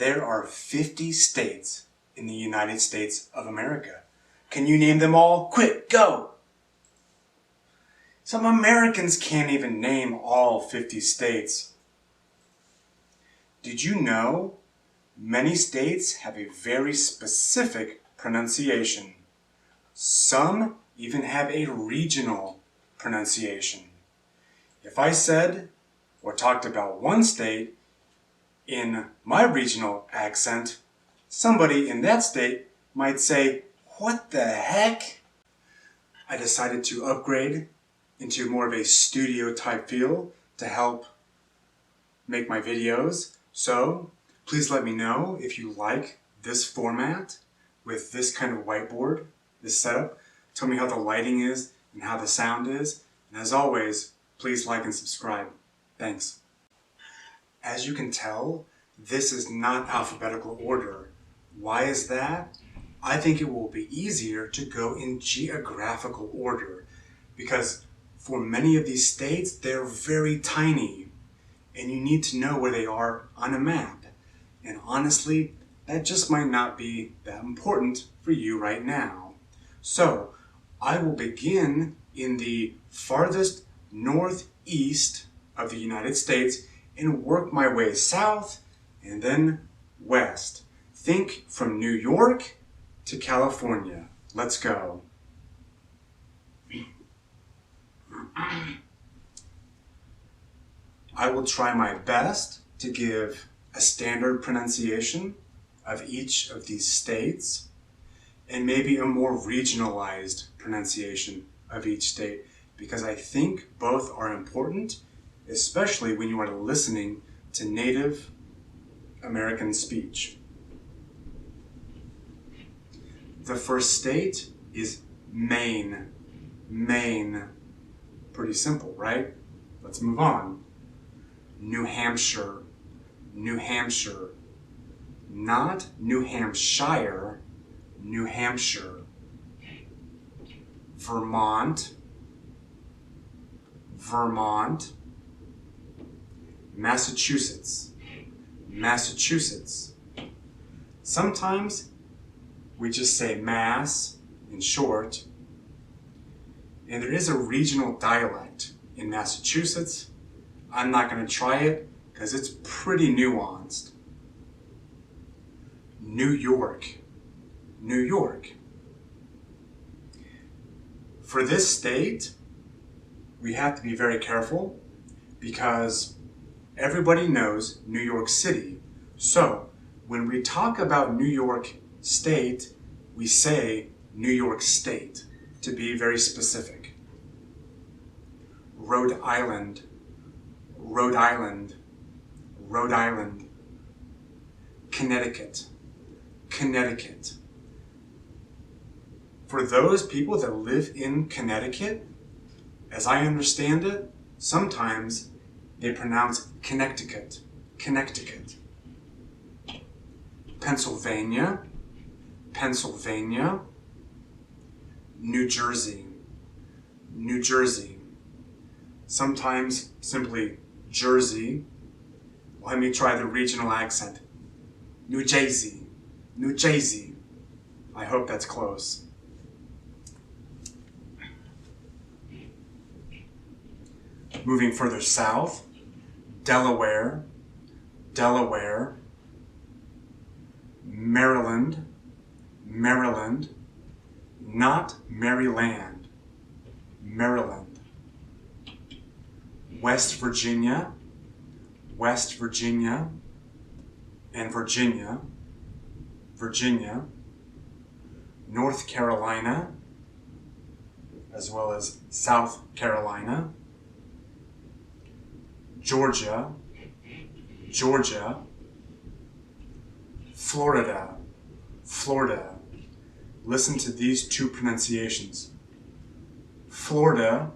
There are 50 states in the United States of America. Can you name them all? Quick, go! Some Americans can't even name all 50 states. Did you know many states have a very specific pronunciation? Some even have a regional pronunciation. If I said or talked about one state in my regional accent, somebody in that state might say, "What the heck?" I decided to upgrade into more of a studio type feel to help make my videos. So please let me know if you like this format with this kind of whiteboard, this setup. Tell me how the lighting is and how the sound is. And as always, please like and subscribe. Thanks. As you can tell, this is not alphabetical order. Why is that? I think it will be easier to go in geographical order because for many of these states, they're very tiny and you need to know where they are on a map. And honestly, that just might not be that important for you right now. So I will begin in the farthest northeast of the United States and work my way south and then west. Think from New York to California. Let's go. I will try my best to give a standard pronunciation of each of these states and maybe a more regionalized pronunciation of each state because I think both are important, especially when you are listening to Native American speech. The first state is Maine. Maine. Pretty simple, right? Let's move on. New Hampshire. New Hampshire. Not New Hampshire, New Hampshire. Vermont. Vermont. Massachusetts. Massachusetts. Sometimes we just say Mass in short. And there is a regional dialect in Massachusetts. I'm not going to try it because it's pretty nuanced. New York. New York. For this state, we have to be very careful because everybody knows New York City. So when we talk about New York State, we say New York State to be very specific. Rhode Island. Rhode Island. Rhode Island. Connecticut. Connecticut. For those people that live in Connecticut, as I understand it, sometimes they pronounce Connecticut. Connecticut. Pennsylvania. Pennsylvania. New Jersey. New Jersey. Sometimes simply Jersey. Let me try the regional accent. New Jersey. New Jersey. I hope that's close. Moving further south, Delaware. Delaware. Maryland. Maryland. Not Maryland. Maryland. West Virginia. West Virginia. And Virginia. Virginia. North Carolina. As well as South Carolina. Georgia. Georgia. Florida. Florida. Listen to these two pronunciations. Florida,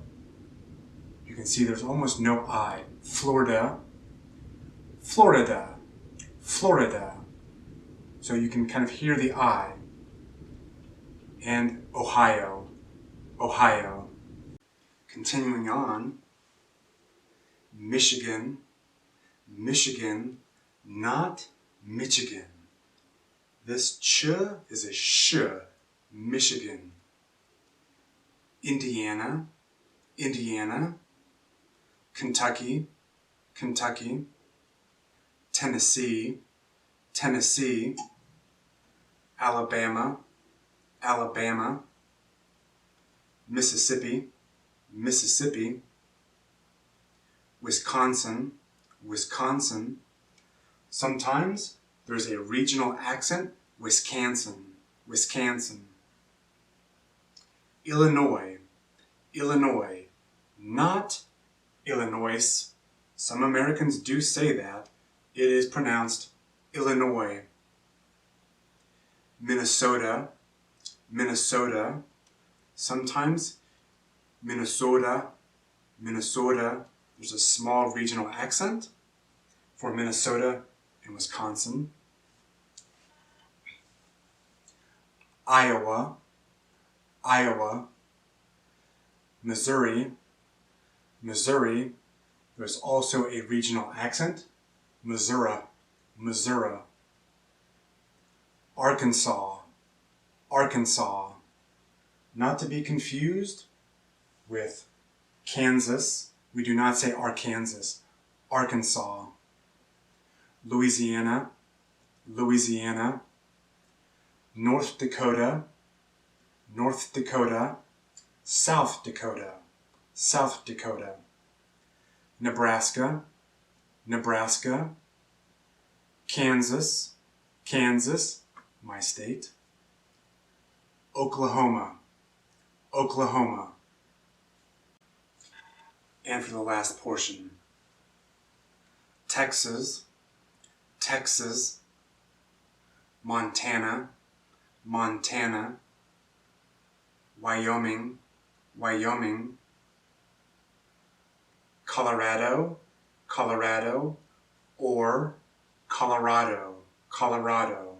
you can see there's almost no I. Florida, Florida, Florida. So you can kind of hear the I. And Ohio, Ohio. Continuing on, Michigan, Michigan, not Michigan. This ch is a sh, Michigan. Indiana, Indiana. Kentucky, Kentucky. Tennessee, Tennessee. Alabama, Alabama. Mississippi, Mississippi. Wisconsin, Wisconsin. Sometimes there's a regional accent, Wisconsin, Wisconsin. Illinois, Illinois. Not Illinois. Some Americans do say that. It is pronounced Illinois. Minnesota, Minnesota. Sometimes Minnesota, Minnesota. There's a small regional accent for Minnesota and Wisconsin. Iowa, Iowa. Missouri, Missouri. There's also a regional accent, Missouri, Missouri. Arkansas, Arkansas. Not to be confused with Kansas. We do not say Arkansas, Arkansas. Louisiana, Louisiana. North Dakota, North Dakota. South Dakota, South Dakota. Nebraska, Nebraska. Kansas, Kansas, my state. Oklahoma, Oklahoma. And for the last portion, Texas, Texas. Montana, Montana. Wyoming, Wyoming. Colorado, Colorado. Or Colorado, Colorado.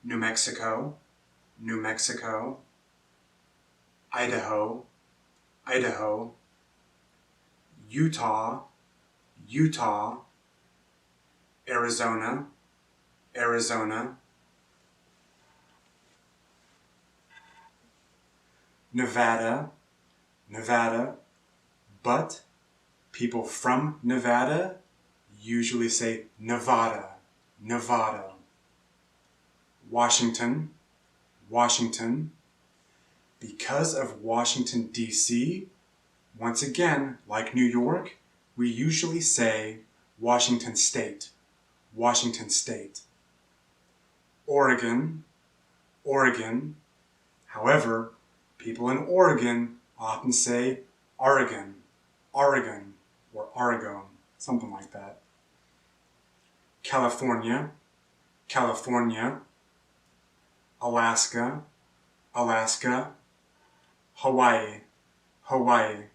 New Mexico, New Mexico. Idaho, Idaho. Utah, Utah. Arizona, Arizona. Nevada, Nevada. But people from Nevada usually say Nevada, Nevada. Washington, Washington. Because of Washington, D.C., once again, like New York, we usually say Washington State, Washington State. Oregon, Oregon. However, people in Oregon often say Oregon, Oregon, or Oregon, something like that. California, California. Alaska, Alaska. Hawaii, Hawaii.